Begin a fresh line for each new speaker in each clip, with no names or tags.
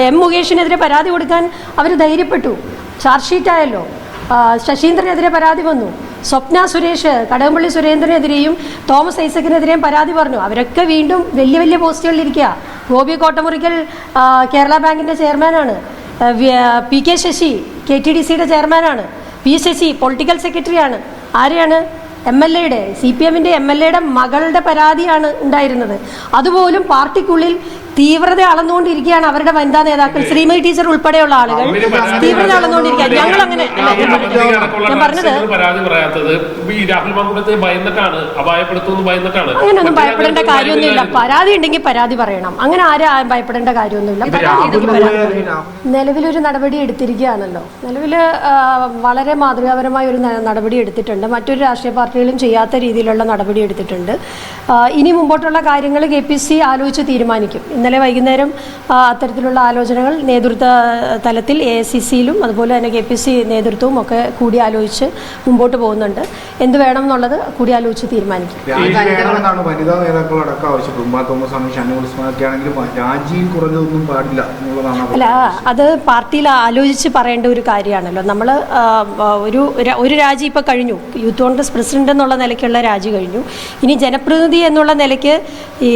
M മുകേഷിനെതിരെ പരാതി കൊടുക്കാൻ അവർ ധൈര്യപ്പെട്ടു. Charge ഷീറ്റായല്ലോ. ശശീന്ദ്രനെതിരെ പരാതി വന്നു. സ്വപ്ന സുരേഷ് കടകംപള്ളി സുരേന്ദ്രനെതിരെയും തോമസ് ഐസക്കിനെതിരെയും പരാതി പറഞ്ഞു. അവരൊക്കെ വീണ്ടും വലിയ വലിയ പോസ്റ്റുകളിലിരിക്കുക. ഗോപി കോട്ടമുറിക്കൽ കേരള ബാങ്കിൻ്റെ ചെയർമാനാണ്. പി കെ ശശി KTDCയുടെ ചെയർമാനാണ്. പി ശശി പൊളിറ്റിക്കൽ സെക്രട്ടറിയാണ്. ആരെയാണ്? MLA CPM MLA മകളുടെ പരാതിയാണ് ഉണ്ടായിരുന്നത്. അതുപോലും പാർട്ടിക്കുള്ളിൽ തീവ്രത അളന്നുകൊണ്ടിരിക്കുകയാണ് അവരുടെ വനിതാ നേതാക്കൾ, ശ്രീമതി ടീച്ചർ ഉൾപ്പെടെയുള്ള ആളുകൾ തീവ്രത അളന്നുകൊണ്ടിരിക്കുകയാണ്. ഞങ്ങൾ അങ്ങനെ ഞാൻ പറഞ്ഞത് അങ്ങനെയൊന്നും ഭയപ്പെടേണ്ട കാര്യമൊന്നുമില്ല. പരാതി ഉണ്ടെങ്കിൽ പരാതി പറയണം. അങ്ങനെ ആരും ഭയപ്പെടേണ്ട കാര്യമൊന്നുമില്ല. നിലവിലൊരു നടപടി എടുത്തിരിക്കുകയാണല്ലോ. നിലവിൽ വളരെ മാതൃകാപരമായ ഒരു നടപടി എടുത്തിട്ടുണ്ട്. മറ്റൊരു രാഷ്ട്രീയ പാർട്ടികളും ചെയ്യാത്ത രീതിയിലുള്ള നടപടി എടുത്തിട്ടുണ്ട്. ഇനി മുമ്പോട്ടുള്ള കാര്യങ്ങൾ KPC ആലോചിച്ച് തീരുമാനിക്കും. ഇന്നലെ വൈകുന്നേരം അത്തരത്തിലുള്ള ആലോചനകൾ നേതൃത്വ തലത്തിൽ AICCയിലും അതുപോലെ തന്നെ KPC നേതൃത്വവും ഒക്കെ കൂടി ആലോചിച്ച് മുമ്പോട്ട് പോകുന്നുണ്ട്. എന്ത് വേണം എന്നുള്ളത് കൂടി ആലോചിച്ച് തീരുമാനിക്കും.
വനിതാ നേതാക്കളടക്കം ആവശ്യപ്പെടും.
അല്ല, അത് പാർട്ടിയിൽ ആലോചിച്ച് പറയേണ്ട ഒരു കാര്യമാണല്ലോ. നമ്മൾ ഒരു രാജി ഇപ്പോൾ കഴിഞ്ഞു. യൂത്ത് കോൺഗ്രസ് പ്രസിഡന്റ് എന്നുള്ള നിലയ്ക്കുള്ള രാജി കഴിഞ്ഞു. ഇനി ജനപ്രതിനിധി എന്നുള്ള നിലയ്ക്ക് ഈ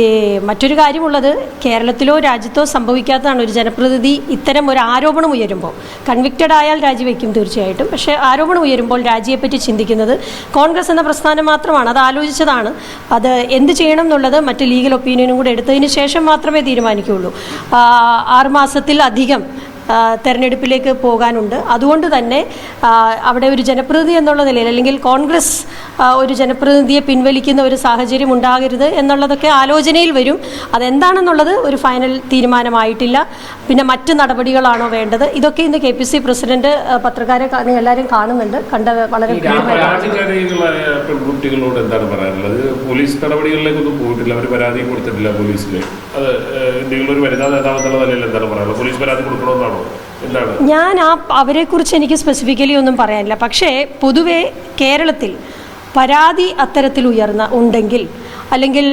മറ്റൊരു കാര്യമുള്ളത്, കേരളത്തിലോ രാജ്യത്തോ സംഭവിക്കാത്തതാണ് ഒരു ജനപ്രതിനിധി ഇത്തരം ഒരു ആരോപണം ഉയരുമ്പോൾ. കൺവിക്റ്റഡ് ആയാൽ രാജിവെക്കും തീർച്ചയായിട്ടും. പക്ഷേ ആരോപണം ഉയരുമ്പോൾ രാജിയെപ്പറ്റി ചിന്തിക്കുന്നത് കോൺഗ്രസ് എന്ന പ്രസ്ഥാനം മാത്രമാണ്. അത് ആലോചിച്ചതാണ്. അത് എന്ത് ചെയ്യണം എന്നുള്ളത് മറ്റ് ലീഗൽ ഒപ്പീനിയനും കൂടെ എടുത്തതിന് ശേഷം മാത്രമേ തീരുമാനിക്കുകയുള്ളൂ. 6 മാസത്തിലധികം തെരഞ്ഞെടുപ്പിലേക്ക് പോകാനുണ്ട്. അതുകൊണ്ട് തന്നെ അവിടെ ഒരു ജനപ്രതിനിധി എന്നുള്ള നിലയിൽ അല്ലെങ്കിൽ കോൺഗ്രസ് ഒരു ജനപ്രതിനിധിയെ പിൻവലിക്കുന്ന ഒരു സാഹചര്യം ഉണ്ടാകരുത് എന്നുള്ളതൊക്കെ ആലോചനയിൽ വരും. അതെന്താണെന്നുള്ളത് ഒരു ഫൈനൽ തീരുമാനമായിട്ടില്ല. പിന്നെ മറ്റ് നടപടികളാണോ വേണ്ടത്, ഇതൊക്കെ ഇന്ന് KPC പ്രസിഡന്റ് പത്രക്കാരെ എല്ലാവരും കാണുന്നുണ്ട്. കണ്ട വളരെ
പെൺകുട്ടികളോട് എന്താണ് പറയാനുള്ളത്? പോലീസ് നടപടികളിലേക്കൊന്നും പോയിട്ടില്ല, അവർ പരാതി കൊടുത്തിട്ടില്ല പോലീസിൽ. അത് ഒരു വനിതാ നേതാവെന്നുള്ള നിലയിൽ എന്താണ് പറയാനുള്ളത്? പോലീസ് പരാതി കൊടുക്കണമെന്നാണോ?
ഞാൻ അവരെക്കുറിച്ച് എനിക്ക് സ്പെസിഫിക്കലി ഒന്നും പറയാനില്ല. പക്ഷേ പൊതുവെ കേരളത്തിൽ പരാതി അത്തരത്തിൽ ഉണ്ടെങ്കിൽ അല്ലെങ്കിൽ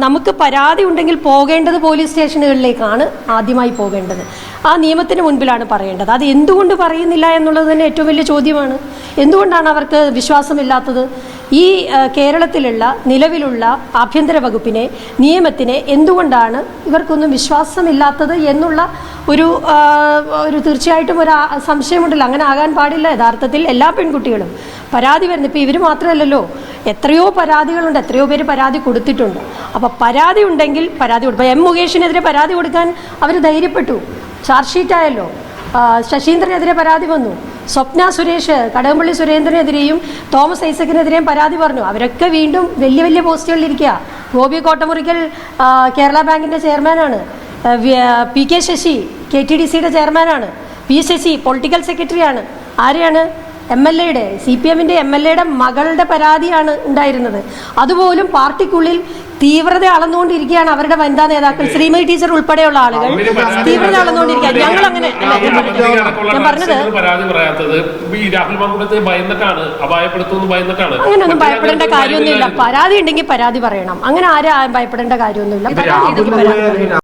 നമുക്ക് പരാതി ഉണ്ടെങ്കിൽ പോകേണ്ടത് പോലീസ് സ്റ്റേഷനുകളിലേക്കാണ് ആദ്യമായി പോകേണ്ടത്. ആ നിയമത്തിന് മുൻപിലാണ് പറയേണ്ടത്. അത് എന്തുകൊണ്ട് പറയുന്നില്ല എന്നുള്ളത് തന്നെ ഏറ്റവും വലിയ ചോദ്യമാണ്. എന്തുകൊണ്ടാണ് അവർക്ക് വിശ്വാസമില്ലാത്തത്? ഈ കേരളത്തിലുള്ള നിലവിലുള്ള ആഭ്യന്തര വകുപ്പിനെ, നിയമത്തിനെ എന്തുകൊണ്ടാണ് ഇവർക്കൊന്നും വിശ്വാസമില്ലാത്തത് എന്നുള്ള ഒരു തീർച്ചയായിട്ടും ഒരു സംശയമുണ്ടല്ലോ. അങ്ങനെ ആകാൻ പാടില്ല. യഥാർത്ഥത്തിൽ എല്ലാ പെൺകുട്ടികളും പരാതി വരുന്നത് ഇപ്പോൾ ഇവർ മാത്രമല്ലല്ലോ, എത്രയോ പരാതികളുണ്ട്, എത്രയോ പേര് പരാതി കൊടുത്തിട്ടുണ്ട്. അപ്പോൾ പരാതി ഉണ്ടെങ്കിൽ പരാതി കൊടുക്കും. എം മുകേഷിനെതിരെ പരാതി കൊടുക്കാൻ അവർ ധൈര്യപ്പെട്ടു. ചാർജ് ഷീറ്റായല്ലോ. ശശീന്ദ്രനെതിരെ പരാതി വന്നു. സ്വപ്ന സുരേഷ് കടകംപള്ളി സുരേന്ദ്രനെതിരെയും തോമസ് ഐസക്കിനെതിരെയും പരാതി പറഞ്ഞു. അവരൊക്കെ വീണ്ടും വലിയ വലിയ പോസ്റ്റുകളിലിരിക്കുക. ഗോപി കോട്ടമുറിക്കൽ കേരള ബാങ്കിൻ്റെ ചെയർമാനാണ്. പി കെ ശശി KTDCയുടെ ചെയർമാനാണ്. പി ശശി പൊളിറ്റിക്കൽ സെക്രട്ടറിയാണ്. ആരെയാണ്? MLA CPM MLA മകളുടെ പരാതിയാണ് ഉണ്ടായിരുന്നത്. അതുപോലും പാർട്ടിക്കുള്ളിൽ തീവ്രത അളന്നുകൊണ്ടിരിക്കുകയാണ് അവരുടെ വനിതാ നേതാക്കൾ, ശ്രീമതി ടീച്ചർ ഉൾപ്പെടെയുള്ള ആളുകൾ തീവ്രത അളന്നുകൊണ്ടിരിക്കുകയാണ്. ഞങ്ങൾ അങ്ങനെ ഞാൻ പറഞ്ഞത് അങ്ങനെയൊന്നും ഭയപ്പെടേണ്ട കാര്യമൊന്നുമില്ല. പരാതി ഉണ്ടെങ്കിൽ പരാതി പറയണം. അങ്ങനെ ആരും ഭയപ്പെടേണ്ട കാര്യമൊന്നുമില്ല. പരാതി